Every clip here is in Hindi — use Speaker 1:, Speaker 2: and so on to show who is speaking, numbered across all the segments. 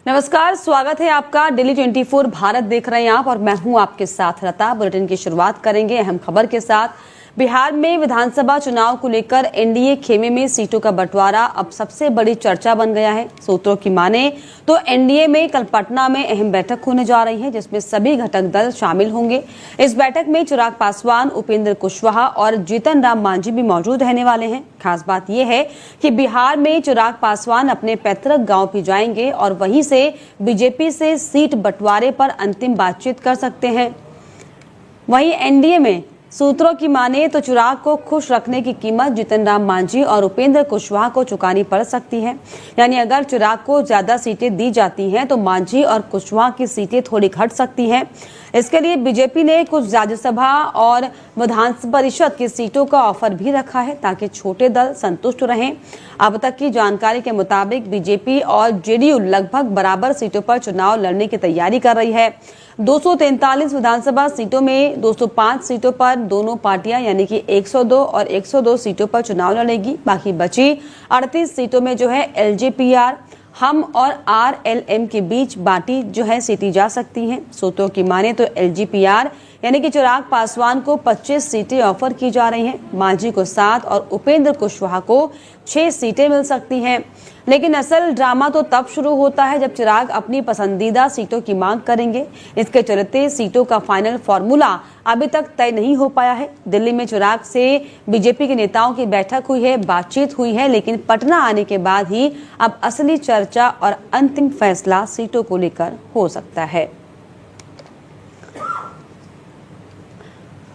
Speaker 1: नमस्कार, स्वागत है आपका। दिल्ली 24 भारत देख रहे हैं आप और मैं हूं आपके साथ लता। बुलेटिन की शुरुआत करेंगे अहम खबर के साथ। बिहार में विधानसभा चुनाव को लेकर एनडीए खेमे में सीटों का बंटवारा अब सबसे बड़ी चर्चा बन गया है। सूत्रों की माने तो एनडीए में कल पटना में अहम बैठक होने जा रही है, जिसमें सभी घटक दल शामिल होंगे। इस बैठक में चिराग पासवान, उपेंद्र कुशवाहा और जीतन राम मांझी भी मौजूद रहने वाले हैं। खास बात यह है कि बिहार में चिराग पासवान अपने पैतृक गांव भी जाएंगे और वहीं से बीजेपी से सीट बंटवारे पर अंतिम बातचीत कर सकते हैं। वहीं एनडीए में सूत्रों की माने तो चिराग को खुश रखने की कीमत जीतन राम मांझी और उपेंद्र कुशवाहा को चुकानी पड़ सकती है। यानी अगर चिराग को ज्यादा सीटें दी जाती हैं तो मांझी और कुशवाहा की सीटें थोड़ी घट सकती हैं। इसके लिए बीजेपी ने कुछ राज्यसभा और विधान परिषद की सीटों का ऑफर भी रखा है ताकि छोटे दल संतुष्ट रहें। अब तक की जानकारी के मुताबिक बीजेपी और जेडीयू लगभग बराबर सीटों पर चुनाव लड़ने की तैयारी कर रही है। 243 विधानसभा सीटों में 205 सीटों पर दोनों पार्टियां यानी कि 102 और 102 सीटों पर चुनाव लड़ेगी। बाकी बची 38 सीटों में जो है एलजेपीआर, हम और आरएलएम के बीच बांटी जो है सीटें जा सकती हैं। सूत्रों की माने तो एलजेपीआर यानी कि चिराग पासवान को 25 सीटें ऑफर की जा रही हैं, मांझी को 7 और उपेंद्र कुशवाहा को 6 सीटें मिल सकती हैं। लेकिन असल ड्रामा तो तब शुरू होता है जब चिराग अपनी पसंदीदा सीटों की मांग करेंगे। इसके चलते सीटों का फाइनल फॉर्मूला अभी तक तय नहीं हो पाया है। दिल्ली में चिराग से बीजेपी के नेताओं की बैठक हुई है, बातचीत हुई है, लेकिन पटना आने के बाद ही अब असली चर्चा और अंतिम फैसला सीटों को लेकर हो सकता है।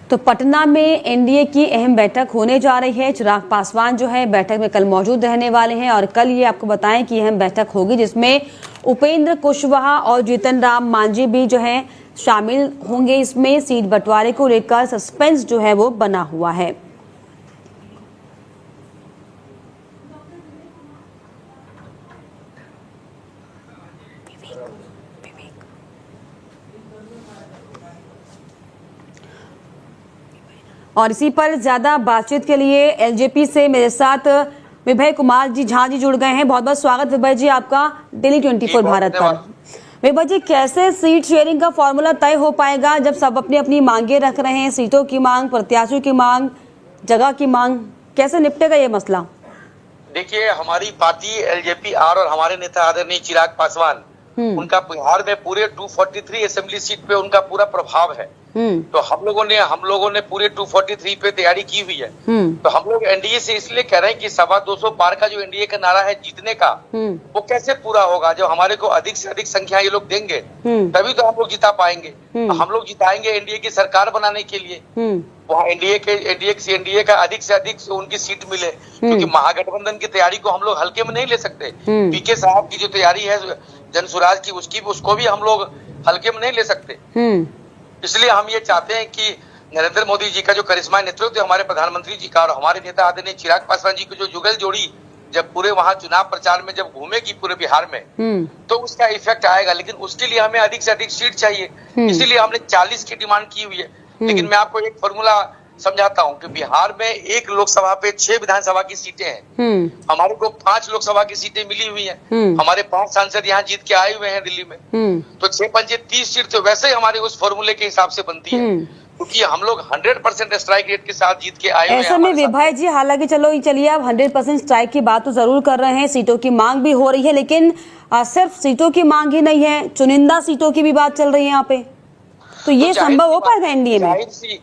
Speaker 1: तो पटना में एनडीए की अहम बैठक होने जा रही है। चिराग पासवान जो है बैठक में कल मौजूद रहने वाले हैं और कल ये आपको बताएं कि अहम बैठक होगी जिसमें उपेंद्र कुशवाहा और जीतन राम मांझी भी जो है शामिल होंगे। इसमें सीट बंटवारे को लेकर सस्पेंस जो है वो बना हुआ है। और इसी पर ज्यादा बातचीत के लिए एलजेपी से मेरे साथ विभय कुमार जी झा जी जुड़ गए हैं। बहुत बहुत स्वागत विभय जी आपका दिल्ली 24 भारत पर। विभय जी, कैसे सीट शेयरिंग का फॉर्मूला तय हो पाएगा जब सब अपनी अपनी मांगे रख रहे हैं? सीटों की मांग, प्रत्याशियों की मांग, जगह की मांग, कैसे निपटेगा ये मसला?
Speaker 2: देखिए, हमारी पार्टी एलजेपी-आर और हमारे नेता आदरणीय चिराग पासवान, उनका बिहार में पूरे 243 असेंबली सीट पे उनका पूरा प्रभाव है। तो हम लोगों ने पूरे 243 पे तैयारी की हुई है। तो हम लोग एनडीए से इसलिए कह रहे हैं कि 225 पार का जो एनडीए का नारा है जीतने का, वो कैसे पूरा होगा? जब हमारे को अधिक से अधिक संख्या ये लोग देंगे तभी तो हम लोग जिता पाएंगे। तो हम लोग जिताएंगे एनडीए की सरकार बनाने के लिए। वहाँ एनडीए का अधिक से अधिक उनकी सीट मिले, क्योंकि महागठबंधन की तैयारी को हम लोग हल्के में नहीं ले सकते। पीके साहब की जो तैयारी है जनसुराज की, उसको भी हम लोग हल्के में नहीं ले सकते। इसलिए हम ये चाहते हैं कि नरेंद्र मोदी जी का जो करिश्मा नेतृत्व, हमारे प्रधानमंत्री जी का और हमारे नेता आदरणीय चिराग पासवान जी की जो जुगल जोड़ी जब पूरे वहाँ चुनाव प्रचार में जब घूमेगी पूरे बिहार में, तो उसका इफेक्ट आएगा। लेकिन उसके लिए हमें अधिक से अधिक सीट चाहिए, इसीलिए हमने 40 की डिमांड की हुई है। लेकिन मैं आपको एक फॉर्मूला समझाता हूँ कि बिहार में 1 लोकसभा पे 6 विधानसभा की सीटें हैं। हमारे को 5 लोकसभा की सीटें मिली हुई हैं। हमारे 5 सांसद यहाँ जीत के आए हुए हैं दिल्ली में। तो 6 पंचे 30 सीट तो वैसे ही हमारे उस फॉर्मूले के हिसाब से बनती है, क्योंकि हम लोग 100% स्ट्राइक रेट के साथ जीत के आए हुए हैं।
Speaker 1: ऐसे में विभय जी, हालांकि चलिए आप 100% स्ट्राइक की बात तो जरूर कर रहे हैं, सीटों की मांग भी हो रही है, लेकिन सिर्फ सीटों की मांग ही नहीं है, चुनिंदा सीटों की भी बात चल रही है यहाँ पे। तो ये संभव हो पाएगा एनडीए में?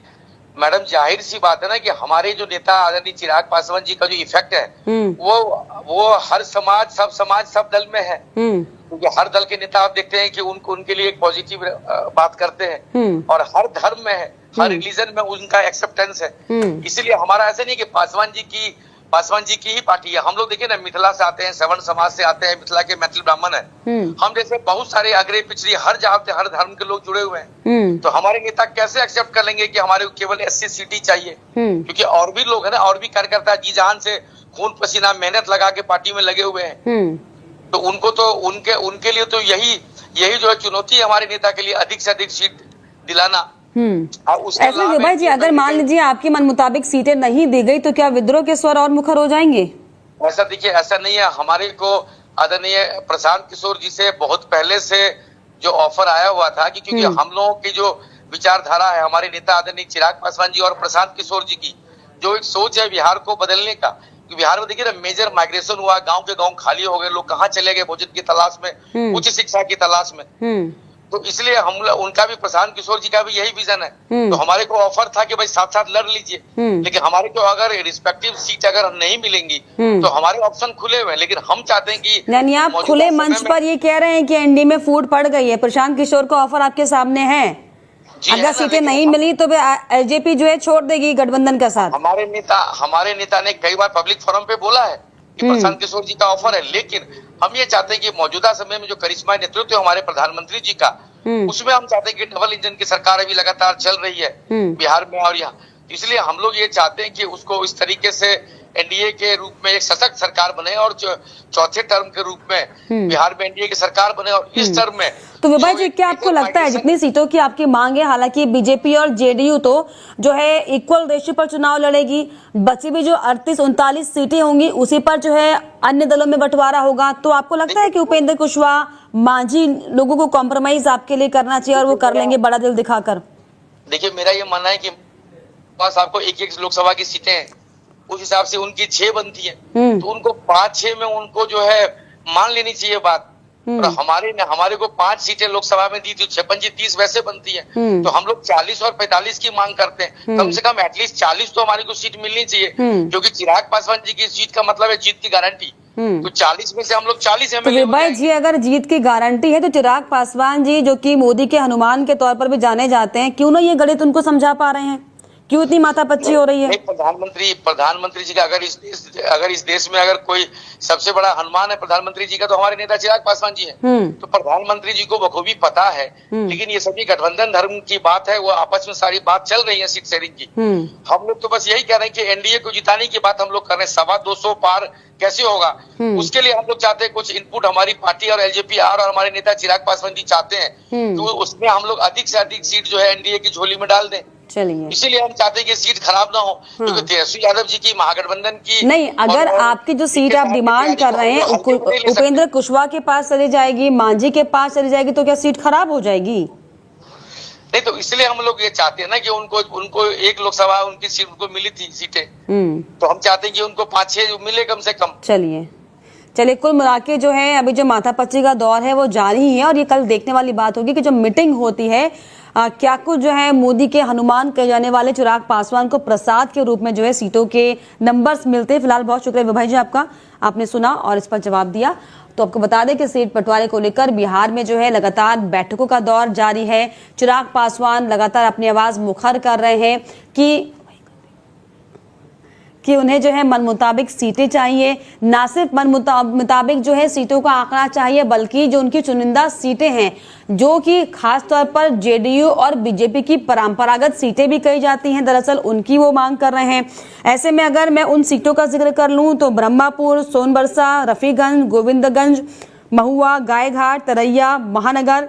Speaker 2: मैडम, जाहिर सी बात है ना कि हमारे जो नेता आदरणीय चिराग पासवान जी का जो इफेक्ट है वो हर समाज, सब दल में है। क्योंकि हर दल के नेता आप देखते हैं कि उनके लिए एक पॉजिटिव बात करते हैं और हर धर्म में है, हर रिलीजन में उनका एक्सेप्टेंस है। इसीलिए हमारा ऐसा नहीं कि पासवान जी की ही पार्टी है। हम लोग देखिए ना, मिथिला से आते हैं, सवर्ण समाज से आते हैं, मिथिला के मैथिल ब्राह्मण है। हम जैसे बहुत सारे अग्रे पिछड़ी हर जात हर धर्म के लोग जुड़े हुए हैं। तो हमारे नेता कैसे एक्सेप्ट कर लेंगे कि हमारे को केवल 80 सीट ही चाहिए? क्योंकि और भी लोग है ना, और भी कार्यकर्ता जी जान से खून पसीना मेहनत लगा के पार्टी में लगे हुए हैं। तो उनको तो उनके लिए तो यही जो है चुनौती है हमारे नेता के लिए, अधिक से अधिक सीट दिलाना।
Speaker 1: ऐसे विभय जी, अगर मान लीजिए आपके मन मुताबिक सीटें नहीं दी गई तो क्या विद्रोह के स्वर और मुखर हो जाएंगे?
Speaker 2: ऐसा देखिए, ऐसा नहीं है। हमारे को आदरणीय प्रशांत किशोर जी से बहुत पहले से जो ऑफर आया हुआ था कि क्योंकि हम लोगों की जो विचारधारा है, हमारे नेता आदरणीय चिराग पासवान जी और प्रशांत किशोर जी की जो एक सोच है बिहार को बदलने का, बिहार में देखिए ना मेजर माइग्रेशन हुआ, गांव के गांव खाली हो गए, लोग कहाँ चले गए भोजन की तलाश में, उच्च शिक्षा की तलाश में। तो इसलिए हम उनका भी, प्रशांत किशोर जी का भी यही विजन है। तो हमारे को ऑफर था कि भाई साथ साथ लड़ लीजिए, लेकिन हमारे को अगर रिस्पेक्टिव सीट अगर नहीं मिलेंगी तो हमारे ऑप्शन खुले हुए हैं। लेकिन हम चाहते हैं कि
Speaker 1: यानी आप खुले मंच पर ये कह रहे हैं कि एनडीए में फूट पड़ गई है, प्रशांत किशोर का ऑफर आपके सामने है, अगर सीटें नहीं मिली तो एलजेपी जो है छोड़ देगी गठबंधन के साथ।
Speaker 2: हमारे नेता ने कई बार पब्लिक फोरम पे बोला है कि प्रशांत किशोर जी का ऑफर है, लेकिन हम ये चाहते हैं कि मौजूदा समय में जो करिश्मा नेतृत्व है हमारे प्रधानमंत्री जी का, उसमें हम चाहते हैं कि डबल इंजन की सरकार अभी लगातार चल रही है बिहार में, और यहाँ इसलिए हम लोग ये चाहते हैं कि उसको इस तरीके से एनडीए के रूप में एक सशक्त सरकार बने और चौथे टर्म के रूप में बिहार में एनडीए की सरकार बने। और इस टर्म में
Speaker 1: तो विभाज जी, क्या आपको लगता है जितनी सीटों की आपकी मांग है, हालांकि बीजेपी और जेडीयू तो जो है इक्वल रेशियो पर चुनाव लड़ेगी, बची भी जो 38-39 सीटें होंगी उसी पर जो है अन्य दलों में बंटवारा होगा, तो आपको लगता है कि उपेंद्र कुशवाहा, मांझी लोगों को कॉम्प्रोमाइज आपके लिए करना चाहिए और वो कर लेंगे बड़ा दिल दिखाकर?
Speaker 2: देखिए, मेरा ये मानना है कि पास आपको एक लोकसभा की सीटें हैं, उस हिसाब से उनकी 6 बनती है, तो उनको 5-6 में उनको जो है मान लेनी चाहिए बात। और हमारे को 5 सीटें लोकसभा में दी थी, 56-30 वैसे बनती है, तो हम लोग 40 और 45 की मांग करते हैं। कम से कम एटलीस्ट 40 तो हमारे को सीट मिलनी चाहिए, क्योंकि चिराग पासवान जी की जीत का मतलब है जीत की गारंटी। तो 40 में से हम लोग 40 एमएलए।
Speaker 1: तो भाई जी, अगर जीत की गारंटी है तो चिराग पासवान जी, जो कि मोदी के हनुमान के तौर पर भी जाने जाते हैं, क्यों ना ये गणित उनको समझा पा रहे हैं? क्यों इतनी माथापच्ची हो रही है?
Speaker 2: प्रधानमंत्री जी का अगर इस देश में अगर कोई सबसे बड़ा हनुमान है प्रधानमंत्री जी का, तो हमारे नेता चिराग पासवान जी हैं। तो प्रधानमंत्री जी को बखूबी पता है, लेकिन ये सभी गठबंधन धर्म की बात है, वो आपस में सारी बात चल रही है सीट शेयरिंग की। हम लोग तो बस यही कह रहे हैं कि एनडीए को जिताने की बात हम लोग कर रहे हैं। 225 पार कैसे होगा, उसके लिए हम लोग चाहते हैं कुछ इनपुट हमारी पार्टी और एलजेपी और हमारे नेता चिराग पासवान जी चाहते हैं, तो उसमें हम लोग अधिक से अधिक सीट जो है एनडीए की झोली में डाल दें।
Speaker 1: चलिए,
Speaker 2: इसीलिए हम चाहते हैं कि सीट खराब ना हो, क्योंकि तेजस्वी यादव जी की महागठबंधन की
Speaker 1: नहीं, अगर आपकी जो सीट आप डिमांड कर रहे हैं उपेंद्र कुशवाहा के पास चली जाएगी, मांझी के पास चली जाएगी, तो क्या सीट खराब हो जाएगी?
Speaker 2: नहीं, तो इसलिए हम लोग ये चाहते हैं ना कि उनको एक लोकसभा उनकी सीट उनको मिली थी सीटें, तो हम चाहते हैं कि उनको 5-6 मिले कम से कम।
Speaker 1: चलिए, कुल मिला के जो है अभी जो माथापच्ची का दौर है वो जारी ही है, और ये कल देखने वाली बात होगी कि जो मीटिंग होती है क्या कुछ जो है मोदी के हनुमान कहे जाने वाले चिराग पासवान को प्रसाद के रूप में जो है सीटों के नंबर्स मिलते हैं। फिलहाल बहुत शुक्रिया विभाज जी आपका, आपने सुना और इस पर जवाब दिया। तो आपको बता दें कि सीट बंटवारे को लेकर बिहार में जो है लगातार बैठकों का दौर जारी है। चिराग पासवान लगातार अपनी आवाज मुखर कर रहे हैं कि उन्हें जो है मन मुताबिक सीटें चाहिए, ना सिर्फ मन मुताबिक जो है सीटों का आंकड़ा चाहिए, बल्कि जो उनकी चुनिंदा सीटें हैं, जो कि खास तौर पर जेडीयू और बीजेपी की परंपरागत सीटें भी कही जाती हैं, दरअसल उनकी वो मांग कर रहे हैं। ऐसे में अगर मैं उन सीटों का जिक्र कर लूं तो ब्रह्मापुर, सोनबरसा, रफीगंज, गोविंदगंज, महुआ, गायघाट, तरैया, महानगर,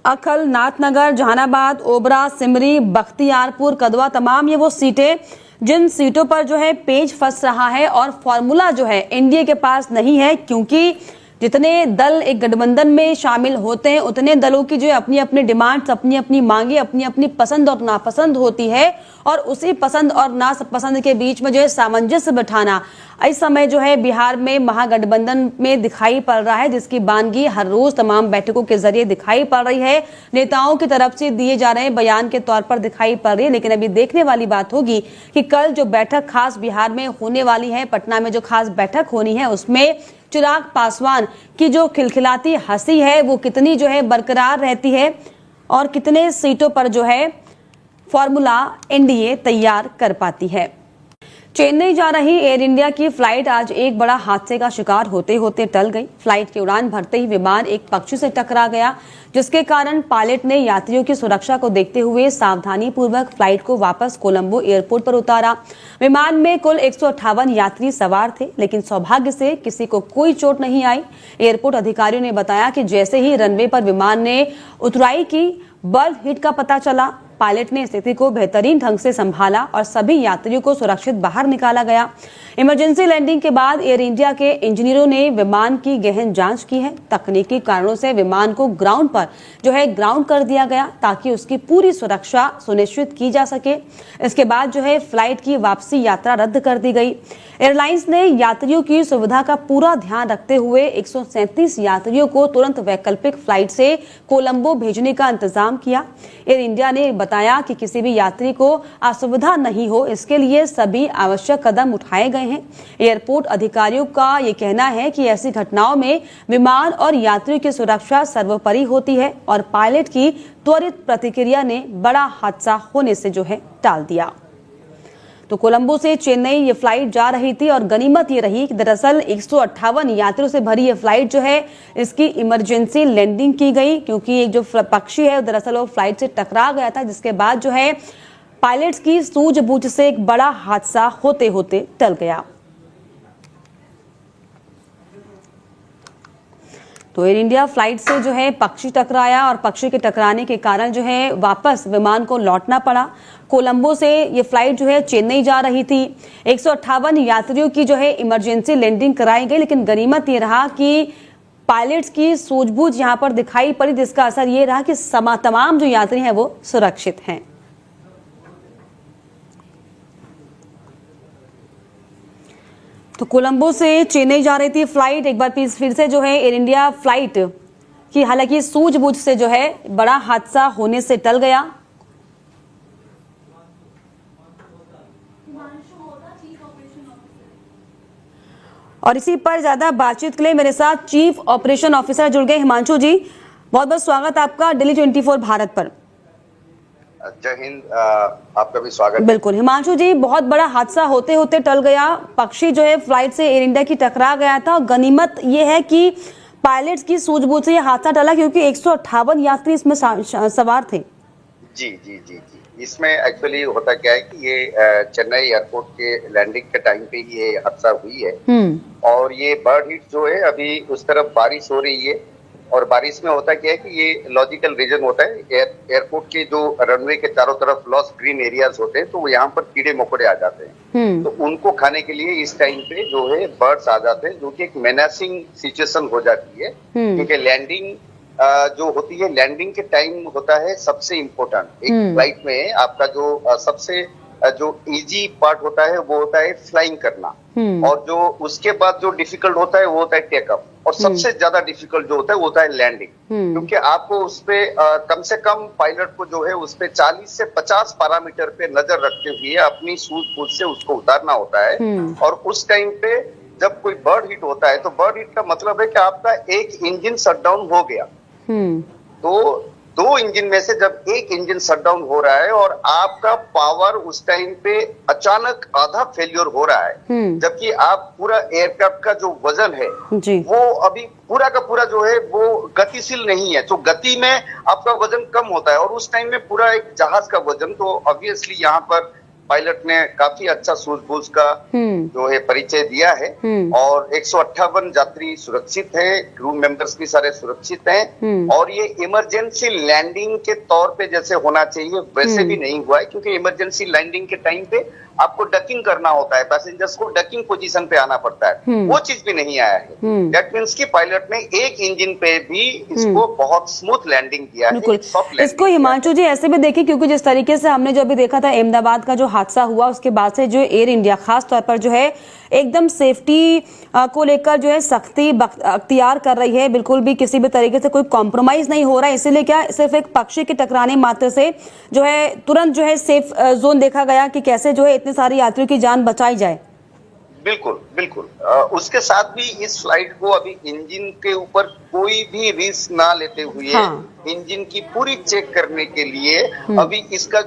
Speaker 1: अखल, नाथनगर, जहानाबाद, ओबरा, सिमरी, बख्तियारपुर, कदवा, तमाम ये वो सीटें जिन सीटों पर जो है पेच फंस रहा है और फॉर्मूला जो है एनडीए के पास नहीं है, क्योंकि जितने दल एक गठबंधन में शामिल होते हैं उतने दलों की जो है अपनी अपनी डिमांड्स, अपनी अपनी मांगे, अपनी अपनी पसंद और नापसंद होती है, और उसी पसंद और नापसंद के बीच में जो है सामंजस्य बिठाना इस समय जो है बिहार में महागठबंधन में दिखाई पड़ रहा है, जिसकी बानगी हर रोज तमाम बैठकों के जरिए दिखाई पड़ रही है, नेताओं की तरफ से दिए जा रहे बयान के तौर पर दिखाई पड़ रही है। लेकिन अभी देखने वाली बात होगी कि कल जो बैठक खास बिहार में होने वाली है, पटना में जो खास बैठक होनी है, उसमें चिराग पासवान की जो खिलखिलाती हंसी है वो कितनी जो है बरकरार रहती है और कितने सीटों पर जो है फॉर्मूला एनडीए तैयार कर पाती है। चेन्नई जा रही एयर इंडिया की फ्लाइट आज एक बड़ा हादसे का शिकार होते होते टल गई। फ्लाइट की उड़ान भरते ही विमान एक पक्षी से टकरा गया, जिसके कारण पायलट ने यात्रियों की सुरक्षा को देखते हुए सावधानी पूर्वक फ्लाइट को वापस कोलंबो एयरपोर्ट पर उतारा। विमान में कुल 158 यात्री सवार थे, लेकिन सौभाग्य से किसी को कोई चोट नहीं आई। एयरपोर्ट अधिकारियों ने बताया कि जैसे ही रनवे पर विमान ने उतराई की, बर्ड हिट का पता चला पायलट ने स्थिति को बेहतरीन ढंग से संभाला और सभी यात्रियों को सुरक्षित बाहर निकाला गया। इमरजेंसी लैंडिंग के बाद एयर इंडिया के इंजीनियरों ने विमान की गहन जांच की है। तकनीकी कारणों से विमान को ग्राउंड पर ग्राउंड कर दिया गया ताकि उसकी पूरी सुरक्षा सुनिश्चित की जा सके। इसके बाद फ्लाइट की वापसी यात्रा रद्द कर दी गई। एयरलाइंस ने यात्रियों की सुविधा का पूरा ध्यान रखते हुए 137 यात्रियों को तुरंत वैकल्पिक फ्लाइट से कोलंबो भेजने का इंतजाम किया। एयर इंडिया ने बताया कि किसी भी यात्री को असुविधा नहीं हो, इसके लिए सभी आवश्यक कदम उठाए गए हैं। एयरपोर्ट अधिकारियों का ये कहना है कि ऐसी घटनाओं में विमान और यात्रियों की सुरक्षा सर्वोपरि होती है और पायलट की त्वरित प्रतिक्रिया ने बड़ा हादसा होने से टाल दिया। तो कोलंबो से चेन्नई ये फ्लाइट जा रही थी और गनीमत ये रही कि दरअसल 158 यात्रियों से भरी ये फ्लाइट इसकी इमरजेंसी लैंडिंग की गई, क्योंकि एक जो पक्षी है दरअसल वो फ्लाइट से टकरा गया था, जिसके बाद पायलट्स की सूझबूझ से एक बड़ा हादसा होते होते टल गया। तो एयर इंडिया फ्लाइट से पक्षी टकराया और पक्षी के टकराने के कारण वापस विमान को लौटना पड़ा। कोलंबो से ये फ्लाइट चेन्नई जा रही थी। 158 यात्रियों की इमरजेंसी लैंडिंग कराई गई, लेकिन गनीमत ये रहा कि पायलट्स की सूझबूझ यहाँ पर दिखाई पड़ी, जिसका असर ये रहा कि तमाम जो यात्री हैं वो सुरक्षित हैं। तो कोलंबो से चेन्नई जा रही थी फ्लाइट, एक बार फिर से एयर इंडिया फ्लाइट की हालांकि सूझबूझ से बड़ा हादसा होने से टल गया। और इसी पर ज्यादा बातचीत के लिए मेरे साथ चीफ ऑपरेशन ऑफिसर जुड़ गए। हिमांशु जी, बहुत बहुत स्वागत आपका दिल्ली 24 भारत पर।
Speaker 2: जय हिंद, आपका भी स्वागत।
Speaker 1: बिल्कुल हिमांशु जी, बहुत बड़ा हादसा होते होते टल गया। पक्षी फ्लाइट से एयर इंडिया की टकरा गया था। गनीमत ये है कि पायलट्स की सूझबूझ से ये हादसा टला, क्योंकि 158 यात्री इसमें सवार थे।
Speaker 2: जी जी जी जी, इसमें एक्चुअली होता क्या है कि ये चेन्नई एयरपोर्ट के लैंडिंग के टाइम पे ये हादसा हुई है। और ये बर्ड हिट अभी उस तरफ बारिश हो रही है, और बारिश में होता क्या है कि ये लॉजिकल रीजन होता है। एयरपोर्ट के जो रनवे के चारों तरफ लॉस ग्रीन एरियाज होते हैं, तो यहाँ पर कीड़े मकोड़े आ जाते हैं। तो उनको खाने के लिए इस टाइम पे बर्ड्स आ जाते हैं, जो कि एक मेनासिंग सिचुएशन हो जाती है। क्योंकि लैंडिंग जो होती है, लैंडिंग के टाइम होता है सबसे इम्पोर्टेंट। एक फ्लाइट में आपका जो सबसे जो इजी पार्ट होता है वो होता है फ्लाइंग करना, और जो उसके बाद जो डिफिकल्ट होता है वो होता है टेकअप, और सबसे ज्यादा डिफिकल्ट जो होता है वो होता है लैंडिंग। क्योंकि आपको उस पे कम से कम पायलट को उस पे 40 से 50 पैरामीटर पे नजर रखते हुए अपनी सूझबूझ से उसको उतारना होता है। और उस टाइम पे जब कोई बर्ड हिट होता है, तो बर्ड हिट का मतलब है कि आपका एक इंजन शटडाउन हो गया। तो 2 इंजन में से जब एक इंजन शटडाउन हो रहा है और आपका पावर उस टाइम पे अचानक आधा फेल्योर हो रहा है, जबकि आप पूरा एयरक्राफ्ट का जो वजन है वो अभी पूरा का पूरा वो गतिशील नहीं है, तो गति में आपका वजन कम होता है, और उस टाइम में पूरा एक जहाज का वजन। तो ऑब्वियसली यहाँ पर पायलट ने काफी अच्छा सूझबूझ का परिचय दिया है, और 158 यात्री सुरक्षित हैं, क्रू मेंबर्स भी सारे सुरक्षित हैं, और ये इमरजेंसी लैंडिंग के तौर पे जैसे होना चाहिए वैसे भी नहीं हुआ है। क्योंकि इमरजेंसी लैंडिंग के टाइम पे आपको डकिंग करना होता है, पैसेंजर्स को डकिंग पोजीशन पे आना पड़ता है, वो चीज भी नहीं आया है। दैट मींस कि पायलट ने एक इंजन पे भी इसको बहुत स्मूथ लैंडिंग दिया है।
Speaker 1: इसको हिमांशु जी ऐसे भी देखिए, क्योंकि जिस तरीके से हमने जो अभी देखा था अहमदाबाद का जो हादसा हुआ, उसके बाद से एयर इंडिया खास तौर पर एकदम सेफ्टी को लेकर सख्ती अख्तियार कर रही है। बिल्कुल भी किसी भी तरीके से कोई कॉम्प्रोमाइज नहीं हो रहा है। इसीलिए सिर्फ एक पक्षी के टकराने मात्र से तुरंत सेफ जोन देखा गया कि कैसे इतने सारे यात्रियों की जान बचाई जाए।
Speaker 2: बिल्कुल बिल्कुल। उसके साथ भी इस फ्लाइट को अभी इंजन के ऊपर कोई भी रिस्क ना लेते हुए इंजन की पूरी चेक करने के लिए अभी इसका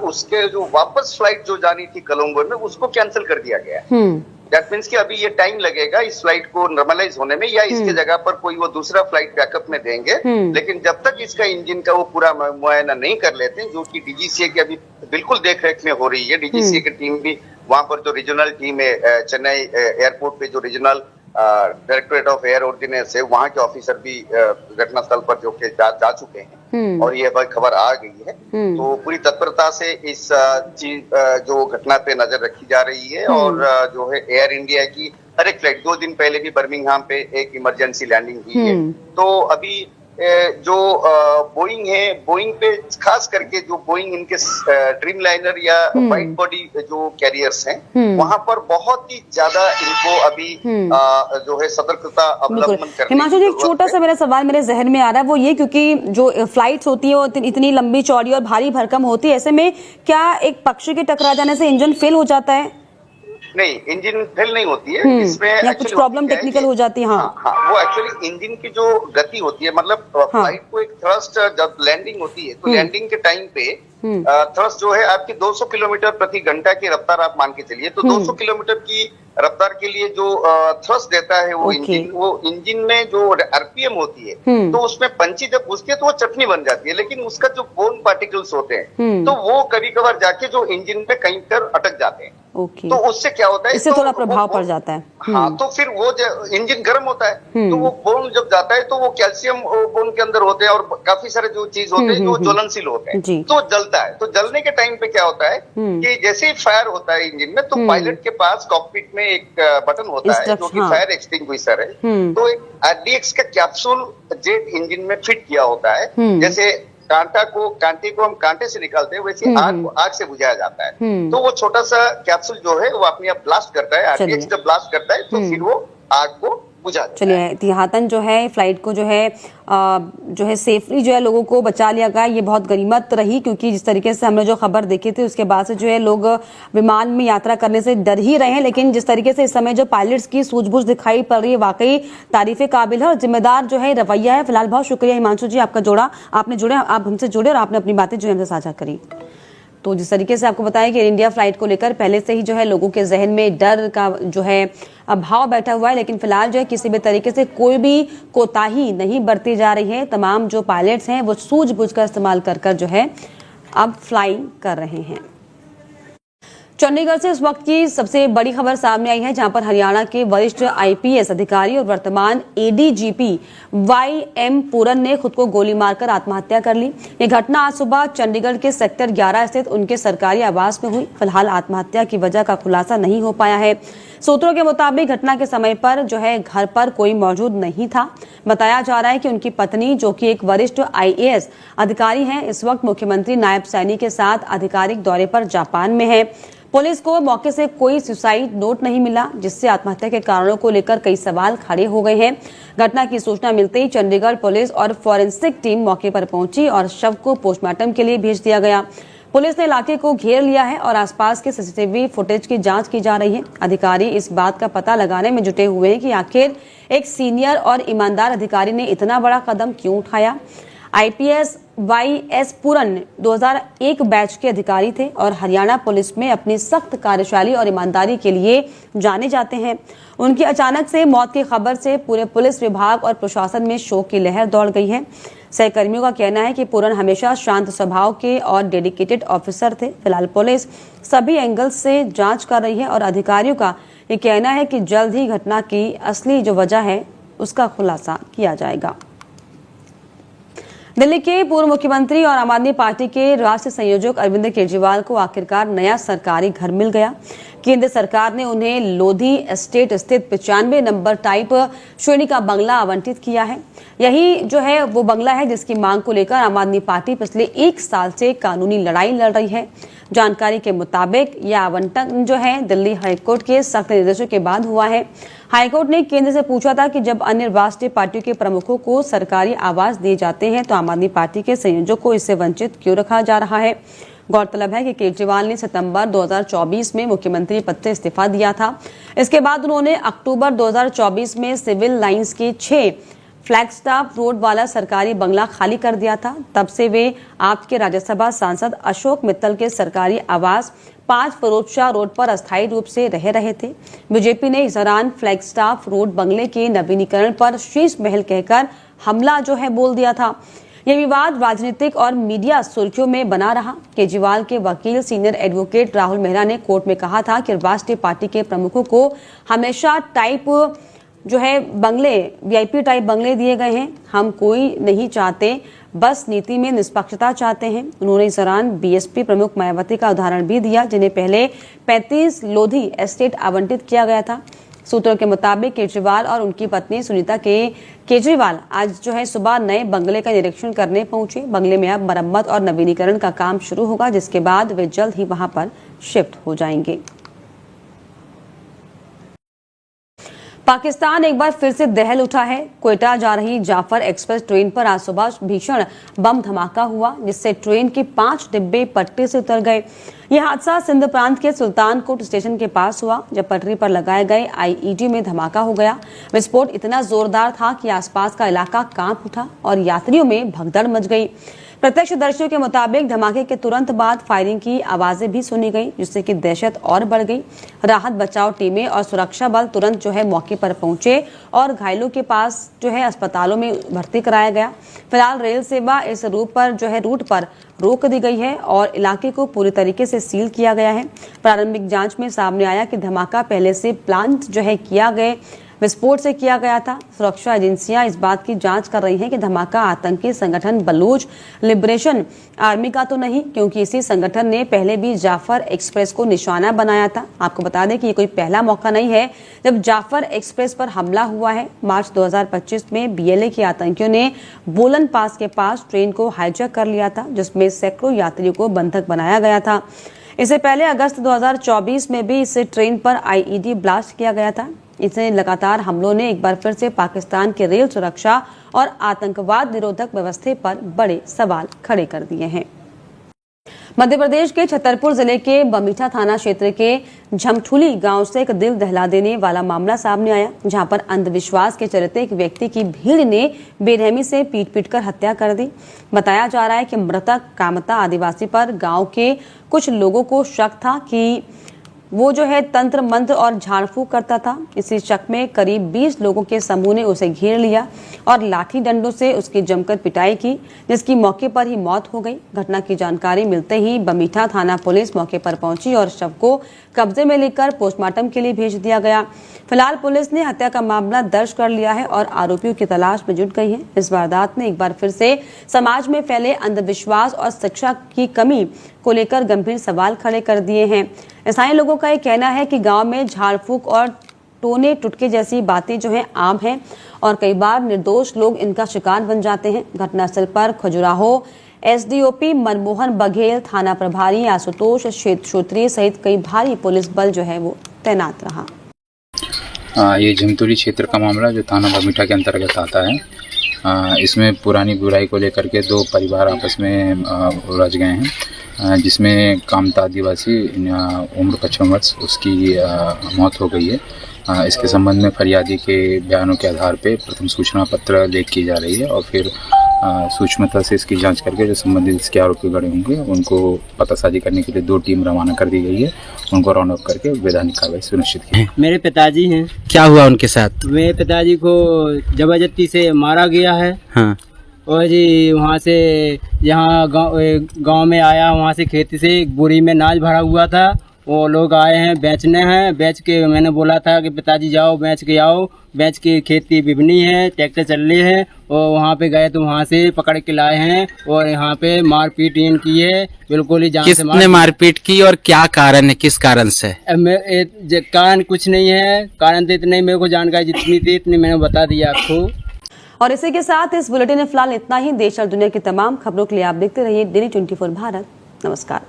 Speaker 2: उसके वापस फ्लाइट जो जानी थी कोलंबो में, उसको कैंसिल कर दिया गया है। दैट मीन्स कि अभी ये टाइम लगेगा इस फ्लाइट को नॉर्मलाइज होने में, या इसके जगह पर कोई वो दूसरा फ्लाइट बैकअप में देंगे। लेकिन जब तक इसका इंजन का वो पूरा मुआयना नहीं कर लेते, जो कि डीजीसीए की अभी बिल्कुल देखरेख में हो रही है। डीजीसीए की टीम भी वहां पर जो रीजनल टीम है चेन्नई एयरपोर्ट पे, जो regional directorate of air ordinance है, वहां के ऑफिसर भी घटनास्थल पर जा चुके हैं।
Speaker 3: और ये खबर आ गई है। तो पूरी तत्परता से इस जो घटना पे नजर रखी जा रही है और जो है एयर इंडिया की हर एक फ्लाइट 2 दिन पहले भी बर्मिंघम पे एक इमरजेंसी लैंडिंग हुई है। तो अभी जो बोइंग है, बोइंग पे खास करके जो बोइंग इनके ड्रीम लाइनर या वाइड बॉडी जो कैरियर्स हैं वहां पर बहुत ही ज्यादा इनको अभी जो है सतर्कता अवलंबन करनी।
Speaker 1: हिमांशु जी, एक छोटा सा मेरा सवाल मेरे जहन में आ रहा है, वो ये क्योंकि जो फ्लाइट्स होती है वो इतनी लंबी चौड़ी और भारी भरकम होती है, ऐसे में क्या एक पक्षी के टकरा जाने से इंजन फेल हो जाता है?
Speaker 3: नहीं, इंजन फेल नहीं होती है, इसमें
Speaker 1: या कुछ प्रॉब्लम टेक्निकल हो जाती है।
Speaker 3: हाँ, वो एक्चुअली इंजन की जो गति होती है, मतलब फ्लाइट को एक थ्रस्ट जब लैंडिंग होती है तो लैंडिंग के टाइम पे थ्रस्ट जो है आपकी 200 किलोमीटर प्रति घंटा की रफ्तार आप मान के चलिए। तो 200 किलोमीटर की रफ्तार के लिए जो थ्रस्ट देता है वो इंजन में जो आरपीएम होती है तो उसमें पंची जब घुसती है तो वो चटनी बन जाती है, लेकिन उसका जो बोन पार्टिकल्स होते हैं तो वो कभी कभार जाके जो इंजन में कहीं पर अटक जाते हैं। तो उससे क्या होता है,
Speaker 1: इससे थोड़ा प्रभाव पड़ जाता है।
Speaker 3: हाँ, तो फिर वो इंजन गर्म होता है तो वो बोन जब जाता है तो वो कैल्शियम बोन के अंदर होते हैं और काफी सारे जो चीज होते हैं जो ज्वलनशील होते हैं, तो जलता है। तो जलने के टाइम पे क्या होता है कि जैसे ही फायर होता है इंजन में तो पायलट के पास कॉकपिट में एक बटन होता है जो कि फायर एक्सटिंग्विशर है। तो एक आरडीएक्स का कैप्सूल जेट इंजन में फिट किया होता है। जैसे कांटे को हम कांटे से निकालते हैं वैसे आग को आग से बुझाया जाता है। तो वो छोटा सा कैप्सूल जो है वो अपने आप ब्लास्ट करता है। आरडीएक्स जब ब्लास्ट करता है तो फिर वो आग को बुझा देता है।
Speaker 1: चलिए, एहतियातन जो है फ्लाइट को जो है सेफली जो है लोगों को बचा लिया गया। ये बहुत गनीमत रही, क्योंकि जिस तरीके से हमने जो खबर देखी थी उसके बाद से जो है लोग विमान में यात्रा करने से डर ही रहे हैं। लेकिन जिस तरीके से इस समय जो पायलट्स की सूझबूझ दिखाई पड़ रही है वाकई तारीफे काबिल है और जिम्मेदार जो है रवैया है। फिलहाल बहुत शुक्रिया हिमांशु जी, आपका आप हमसे जुड़े और आपने अपनी बातें जो है हमसे साझा करी। तो जिस तरीके से आपको बताया कि एयर इंडिया फ्लाइट को लेकर पहले से ही जो है लोगों के जहन में डर का जो है भाव बैठा हुआ है, लेकिन फिलहाल जो है किसी भी तरीके से कोई भी कोताही नहीं बरती जा रही है। तमाम जो पायलट्स हैं वो सूझबूझ का इस्तेमाल कर जो है अब फ्लाइंग कर रहे हैं। चंडीगढ़ से इस वक्त की सबसे बड़ी खबर सामने आई है, जहां पर हरियाणा के वरिष्ठ आईपीएस अधिकारी और वर्तमान एडीजीपी वाईएम पूरन ने खुद को गोली मारकर आत्महत्या कर ली। ये घटना आज सुबह चंडीगढ़ के सेक्टर 11 स्थित उनके सरकारी आवास में हुई। फिलहाल आत्महत्या की वजह का खुलासा नहीं हो पाया है। सूत्रों के मुताबिक घटना के समय पर जो है घर पर कोई मौजूद नहीं था। बताया जा रहा है कि उनकी पत्नी, जो कि एक वरिष्ठ आईएएस अधिकारी हैं, इस वक्त मुख्यमंत्री नायब सैनी के साथ आधिकारिक दौरे पर जापान में है। पुलिस को मौके से कोई सुसाइड नोट नहीं मिला, जिससे आत्महत्या के कारणों को लेकर कई सवाल खड़े हो गए हैं। घटना की सूचना मिलते ही चंडीगढ़ पुलिस और फॉरेंसिक टीम मौके पर पहुंची और शव को पोस्टमार्टम के लिए भेज दिया गया। पुलिस ने इलाके को घेर लिया है और आसपास के सीसीटीवी फुटेज की जांच की जा रही है। अधिकारी इस बात का पता लगाने में जुटे हुए हैं कि आखिर एक सीनियर और ईमानदार अधिकारी ने इतना बड़ा कदम क्यों उठाया। आईपीएस वाईएस पूरन 2001 बैच के अधिकारी थे और हरियाणा पुलिस में अपनी सख्त कार्यशैली और ईमानदारी के लिए जाने जाते हैं। उनकी अचानक से मौत की खबर से पूरे पुलिस विभाग और प्रशासन में शोक की लहर दौड़ गई है। सहकर्मियों का कहना है कि पूरन हमेशा शांत स्वभाव के और डेडिकेटेड ऑफिसर थे। फिलहाल पुलिस सभी एंगल से जांच कर रही है और अधिकारियों का ये कहना है कि जल्द ही घटना की असली जो वजह है उसका खुलासा किया जाएगा। दिल्ली के पूर्व मुख्यमंत्री और आम आदमी पार्टी के राष्ट्रीय संयोजक अरविंद केजरीवाल को आखिरकार नया सरकारी घर मिल गया। केंद्र सरकार ने उन्हें लोधी एस्टेट स्थित 95 नंबर टाइप श्रेणी का बंगला आवंटित किया है। यही जो है वो बंगला है जिसकी मांग को लेकर आम आदमी पार्टी पिछले 1 साल से कानूनी लड़ाई लड़ रही है। जानकारी के मुताबिक यह आवंटन जो है दिल्ली हाईकोर्ट के सख्त निर्देशों के बाद हुआ है। हाईकोर्ट ने केंद्र से पूछा था कि जब अन्य राष्ट्रीय पार्टियों के प्रमुखों को सरकारी आवास दिए जाते हैं तो आम आदमी पार्टी के संयोजक को इससे वंचित क्यों रखा जा रहा है। गौरतलब है कि केजरीवाल ने सितंबर 2024 में मुख्यमंत्री पद से इस्तीफा दिया था। इसके बाद उन्होंने अक्टूबर 2024 में सिविल लाइंस के 6 फ्लैगस्टाफ रोड वाला सरकारी बंगला खाली कर दिया था। तब से वे आपके राज्यसभा सांसद अशोक मित्तल के सरकारी आवास 5 फिरोजशाह रोड पर अस्थायी रूप से रह रहे थे। बीजेपी ने इस दौरान फ्लैगस्टाफ रोड बंगले के नवीनीकरण पर शीश महल कहकर हमला जो है बोल दिया था। यह विवाद राजनीतिक और मीडिया सुर्खियों में बना रहा। केजरीवाल के वकील सीनियर एडवोकेट राहुल मेहरा ने कोर्ट में कहा था कि राष्ट्रीय पार्टी के प्रमुखों को हमेशा टाइप जो है बंगले, वीआईपी टाइप बंगले दिए गए हैं। हम कोई नहीं चाहते, बस नीति में निष्पक्षता चाहते हैं। उन्होंने इस दौरान बीएसपी प्रमुख मायावती का उदाहरण भी दिया, जिन्हें पहले 35 लोधी एस्टेट आवंटित किया गया था। सूत्रों के मुताबिक केजरीवाल और उनकी पत्नी सुनीता केजरीवाल आज जो है सुबह नए बंगले का निरीक्षण करने पहुंचे। बंगले में अब मरम्मत और नवीनीकरण का काम शुरू होगा, जिसके बाद वे जल्द ही वहां पर शिफ्ट हो जाएंगे। पाकिस्तान एक बार फिर से दहल उठा है। क्वेटा जा रही जाफर एक्सप्रेस ट्रेन पर आज सुबह भीषण बम धमाका हुआ, जिससे ट्रेन के 5 डिब्बे पटरी से उतर गए। यह हादसा सिंध प्रांत के सुल्तानकोट स्टेशन के पास हुआ, जब पटरी पर लगाए गए आईईडी में धमाका हो गया। विस्फोट इतना जोरदार था कि आसपास का इलाका कांप उठा और यात्रियों में भगदड़ मच गई। प्रत्यक्षदर्शियों के मुताबिक धमाके के तुरंत बाद फायरिंग की आवाजें भी सुनी गई, जिससे कि दहशत और बढ़ गई। राहत बचाव टीमें और सुरक्षा बल तुरंत जो है मौके पर पहुंचे और घायलों के पास जो है अस्पतालों में भर्ती कराया गया। फिलहाल रेल सेवा इस रूट पर रोक दी गई है और इलाके को पूरी तरीके से सील किया गया है। प्रारंभिक जांच में सामने आया कि धमाका पहले से प्लान जो है किया गया विस्फोट से किया गया था। सुरक्षा एजेंसियां इस बात की जांच कर रही हैं कि धमाका आतंकी संगठन बलूच लिबरेशन आर्मी का तो नहीं, क्योंकि इसी संगठन ने पहले भी जाफर एक्सप्रेस को निशाना बनाया था। आपको बता दें कि ये कोई पहला मौका नहीं है जब जाफर एक्सप्रेस पर हमला हुआ है। मार्च 2025 में बीएलए के आतंकियों ने बोलन पास के पास ट्रेन को हाईजैक कर लिया था, जिसमें सैकड़ों यात्रियों को बंधक बनाया गया था। इससे पहले अगस्त 2024 में भी इस ट्रेन पर आईईडी ब्लास्ट किया गया था। इससे लगातार हमलों ने एक बार फिर से पाकिस्तान के रेल सुरक्षा और आतंकवाद निरोधक व्यवस्था पर बड़े सवाल खड़े कर दिए हैं। मध्य प्रदेश के छतरपुर जिले के बमीठा थाना क्षेत्र के झमठुली गांव से एक दिल दहला देने वाला मामला सामने आया, जहां पर अंधविश्वास के चलते एक व्यक्ति की भीड़ ने बेरहमी से पीट कर हत्या कर दी। बताया जा रहा है कि मृतक कामता आदिवासी पर गांव के कुछ लोगों को शक था कि वो जो है तंत्र मंत्र और झाड़ फूक करता था। इसी शक में करीब 20 लोगों के समूह ने उसे घेर लिया और लाठी डंडों से उसकी जमकर पिटाई की, जिसकी मौके पर ही मौत हो गई। घटना की जानकारी मिलते ही बमीठा थाना पुलिस मौके पर पहुंची और शव को कब्जे में लेकर पोस्टमार्टम के लिए भेज दिया गया। फिलहाल पुलिस ने हत्या का मामला दर्ज कर लिया है और आरोपियों की तलाश में जुट गई है। इस वारदात ने एक बार फिर से समाज में फैले अंधविश्वास और शिक्षा की कमी को लेकर गंभीर सवाल खड़े कर दिए हैं। स्थानीय लोगों का ये कहना है कि गांव में झाड़ फूक और टोने टुटके जैसी बातें जो हैं आम हैं और कई बार निर्दोष लोग इनका शिकार बन जाते हैं। घटनास्थल पर खजुराहो एसडीओपी मनमोहन बघेल, थाना प्रभारी आशुतोष क्षेत्रीय सहित कई भारी पुलिस बल जो है वो तैनात रहा।
Speaker 4: ये झमटुली क्षेत्र का मामला जो थाना बमीठा के अंतर्गत आता है। इसमें पुरानी बुराई को लेकर के 2 परिवार आपस में उलझ गए हैं, जिसमें कामता आदिवासी उम्र 55 वर्ष उसकी मौत हो गई है। इसके संबंध में फरियादी के बयानों के आधार पर प्रथम सूचना पत्र लेख की जा रही है और फिर सूक्ष्मता से इसकी जांच करके जो संबंधित इसके आरोपी गड़े होंगे उनको पतासाजी करने के लिए 2 टीम रवाना कर दी गई है। उनको राउंड अप करके वैधानिक कार्रवाई सुनिश्चित की।
Speaker 5: मेरे पिताजी हैं।
Speaker 6: क्या हुआ उनके साथ?
Speaker 5: मेरे पिताजी को जबरदस्ती से मारा गया है।
Speaker 6: हाँ।
Speaker 5: और जी वहाँ से यहाँ गांव में आया, वहाँ से खेती से एक बोरी में अनाज भरा हुआ था। वो लोग आए हैं बेचने हैं, बेच के मैंने बोला था कि पिताजी जाओ बेच के आओ, बेच के खेती बिबनी है, ट्रैक्टर चल रही है। और वहाँ पे गए तो वहाँ से पकड़ के लाए हैं और यहाँ पे मारपीट की है, बिल्कुल ही जान से।
Speaker 6: किसने मारपीट की और क्या कारण है, किस कारण से?
Speaker 5: कारण कुछ नहीं है, कारण तो इतने मेरे को जानकारी जितनी थी इतनी मैंने बता दिया आपको।
Speaker 1: और इसी के साथ इस बुलेटिन में फिलहाल इतना ही। देश और दुनिया की तमाम खबरों के लिए आप देखते रहिए डेली 24 भारत। नमस्कार।